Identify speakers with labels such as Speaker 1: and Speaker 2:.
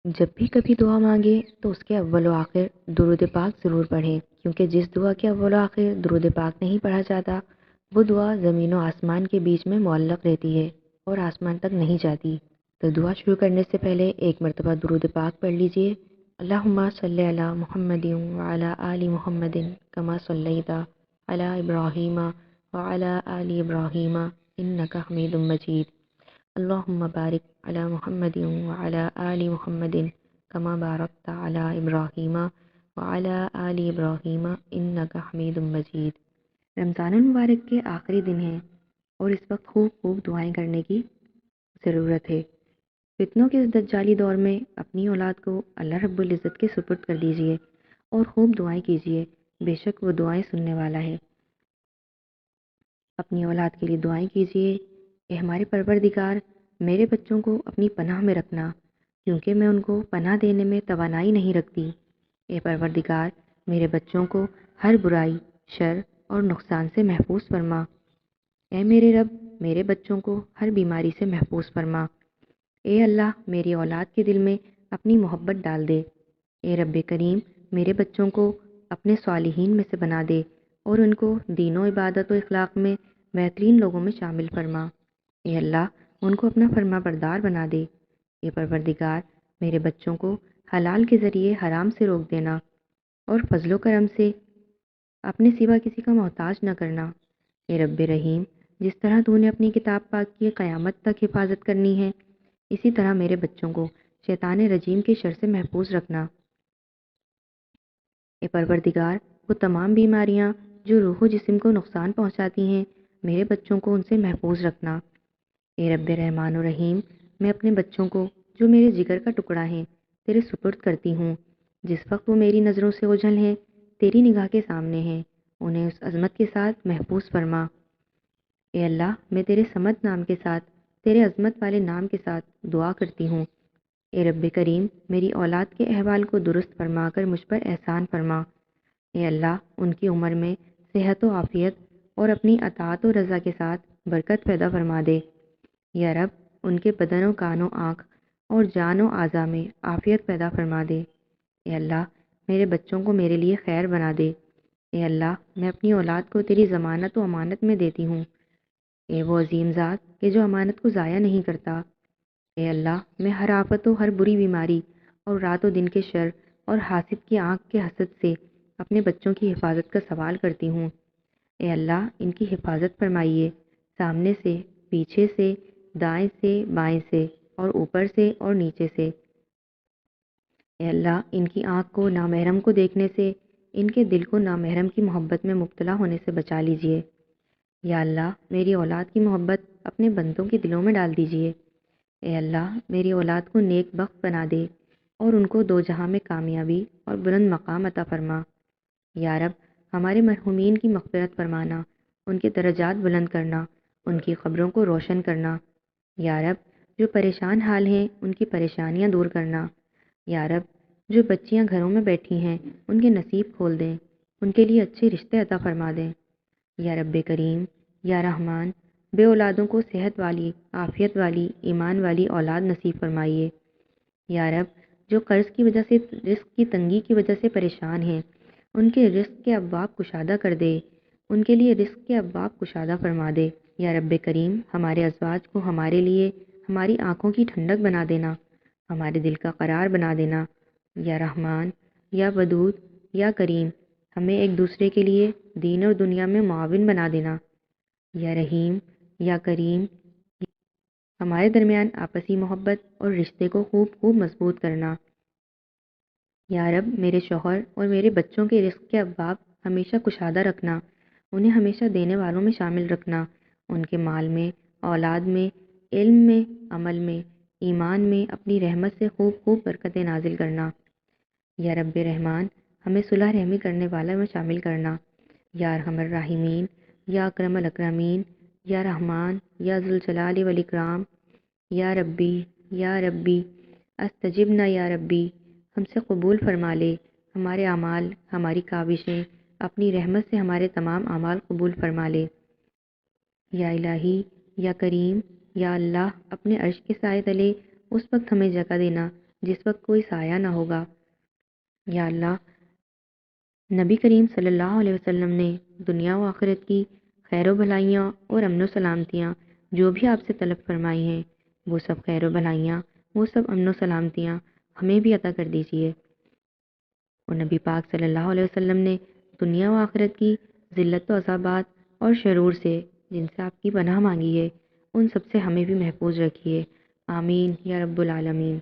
Speaker 1: جب بھی کبھی دعا مانگے تو اس کے اول و آخر درود پاک ضرور پڑھیں، کیونکہ جس دعا کے اول و آخر درود پاک نہیں پڑھا جاتا وہ دعا زمین و آسمان کے بیچ میں معلق رہتی ہے اور آسمان تک نہیں جاتی۔ تو دعا شروع کرنے سے پہلے ایک مرتبہ درود پاک پڑھ لیجئے۔ اللہم صلی علی محمد وعلی آل محمد کما صلیت علی ابراہیم وعلی آل ابراہیم انک حمید مجید۔ اللہم بارک علی محمد وعلی آل محمد کما بارکت علی ابراہیم وعلی آل ابراہیم انک حمید مجید۔ رمضان المبارک کے آخری دن ہیں اور اس وقت خوب خوب دعائیں کرنے کی ضرورت ہے۔ فتنوں کے اس دجالی دور میں اپنی اولاد کو اللہ رب العزت کے سپرد کر دیجئے اور خوب دعائیں کیجئے، بے شک وہ دعائیں سننے والا ہے۔ اپنی اولاد کے لیے دعائیں کیجئے، اے ہمارے پروردگار میرے بچوں کو اپنی پناہ میں رکھنا، کیونکہ میں ان کو پناہ دینے میں توانائی نہیں رکھتی۔ اے پروردگار میرے بچوں کو ہر برائی، شر اور نقصان سے محفوظ فرما۔ اے میرے رب میرے بچوں کو ہر بیماری سے محفوظ فرما۔ اے اللہ میری اولاد کے دل میں اپنی محبت ڈال دے۔ اے رب کریم میرے بچوں کو اپنے صالحین میں سے بنا دے اور ان کو دین و عبادت و اخلاق میں بہترین لوگوں میں شامل فرما۔ اے اللہ ان کو اپنا فرما بردار بنا دے۔ اے پروردگار میرے بچوں کو حلال کے ذریعے حرام سے روک دینا اور فضل و کرم سے اپنے سوا کسی کا محتاج نہ کرنا۔ اے رب رحیم جس طرح تو نے اپنی کتاب پاک کی قیامت تک حفاظت کرنی ہے، اسی طرح میرے بچوں کو شیطان رجیم کے شر سے محفوظ رکھنا۔ اے پروردگار وہ تمام بیماریاں جو روح و جسم کو نقصان پہنچاتی ہیں، میرے بچوں کو ان سے محفوظ رکھنا۔ اے رب رحمان و رحیم میں اپنے بچوں کو جو میرے جگر کا ٹکڑا ہیں تیرے سپرد کرتی ہوں۔ جس وقت وہ میری نظروں سے اوجھل ہیں، تیری نگاہ کے سامنے ہیں، انہیں اس عظمت کے ساتھ محفوظ فرما۔ اے اللہ میں تیرے صمد نام کے ساتھ، تیرے عظمت والے نام کے ساتھ دعا کرتی ہوں۔ اے رب کریم میری اولاد کے احوال کو درست فرما کر مجھ پر احسان فرما۔ اے اللہ ان کی عمر میں صحت و عافیت اور اپنی اطاعت و رضا کے ساتھ برکت پیدا فرما دے۔ یا رب ان کے بدن و کان و آنکھ اور جان و اعضاء میں عافیت پیدا فرما دے۔ اے اللہ میرے بچوں کو میرے لیے خیر بنا دے۔ اے اللہ میں اپنی اولاد کو تیری ضمانت و امانت میں دیتی ہوں۔ اے وہ عظیم ذات کہ جو امانت کو ضائع نہیں کرتا۔ اے اللہ میں ہر آفت و ہر بری بیماری اور رات و دن کے شر اور حاسد کی آنکھ کے حسد سے اپنے بچوں کی حفاظت کا سوال کرتی ہوں۔ اے اللہ ان کی حفاظت فرمائیے، سامنے سے، پیچھے سے، دائیں سے، بائیں سے اور اوپر سے اور نیچے سے۔ اے اللہ ان کی آنکھ کو نامحرم کو دیکھنے سے، ان کے دل کو نامحرم کی محبت میں مبتلا ہونے سے بچا لیجئے۔ یا اللہ میری اولاد کی محبت اپنے بندوں کے دلوں میں ڈال دیجئے۔ اے اللہ میری اولاد کو نیک بخت بنا دے اور ان کو دو جہاں میں کامیابی اور بلند مقام عطا فرما۔ یا رب ہمارے مرحومین کی مغفرت فرمانا، ان کے درجات بلند کرنا، ان کی قبروں کو روشن کرنا۔ یا رب جو پریشان حال ہیں ان کی پریشانیاں دور کرنا۔ یا رب جو بچیاں گھروں میں بیٹھی ہیں ان کے نصیب کھول دیں، ان کے لیے اچھے رشتے عطا فرما دیں۔ یا رب کریم یا رحمان بے اولادوں کو صحت والی، عافیت والی، ایمان والی اولاد نصیب فرمائیے۔ یا رب جو قرض کی وجہ سے، رزق کی تنگی کی وجہ سے پریشان ہیں، ان کے رزق کے ابواب کشادہ کر دے، ان کے لیے رزق کے ابواب کشادہ فرما دے۔ یا رب کریم ہمارے ازواج کو ہمارے لیے ہماری آنکھوں کی ٹھنڈک بنا دینا، ہمارے دل کا قرار بنا دینا۔ یا رحمان یا ودود یا کریم ہمیں ایک دوسرے کے لیے دین اور دنیا میں معاون بنا دینا۔ یا رحیم یا کریم ہمارے درمیان آپسی محبت اور رشتے کو خوب خوب مضبوط کرنا۔ یا رب میرے شوہر اور میرے بچوں کے رزق کے ابواب ہمیشہ کشادہ رکھنا، انہیں ہمیشہ دینے والوں میں شامل رکھنا، ان کے مال میں، اولاد میں، علم میں، عمل میں، ایمان میں اپنی رحمت سے خوب خوب برکتیں نازل کرنا۔ یا رب رحمان ہمیں صلح رحمی کرنے والوں میں شامل کرنا۔ یا ارحم الراحمین یا اکرم الاکرمین یا رحمان یا ذوالجلال والاکرام یا ربی استجبنا یا ربی ہم سے قبول فرما لے، ہمارے اعمال، ہماری کاوشیں، اپنی رحمت سے ہمارے تمام اعمال قبول فرما لے۔ یا الہی یا کریم یا اللہ اپنے عرش کے سائے تلے اس وقت ہمیں جگہ دینا جس وقت کوئی سایہ نہ ہوگا۔ یا اللہ، نبی کریم صلی اللہ علیہ وسلم نے دنیا و آخرت کی خیر و بھلائیاں اور امن و سلامتیاں جو بھی آپ سے طلب فرمائی ہیں، وہ سب خیر و بھلائیاں، وہ سب امن و سلامتیاں ہمیں بھی عطا کر دیجیے۔ اور نبی پاک صلی اللہ علیہ وسلم نے دنیا و آخرت کی ذلت و عذابات اور شرور سے جن سے آپ کی پناہ مانگی ہے، ان سب سے ہمیں بھی محفوظ رکھیے۔ آمین یا رب العالمین۔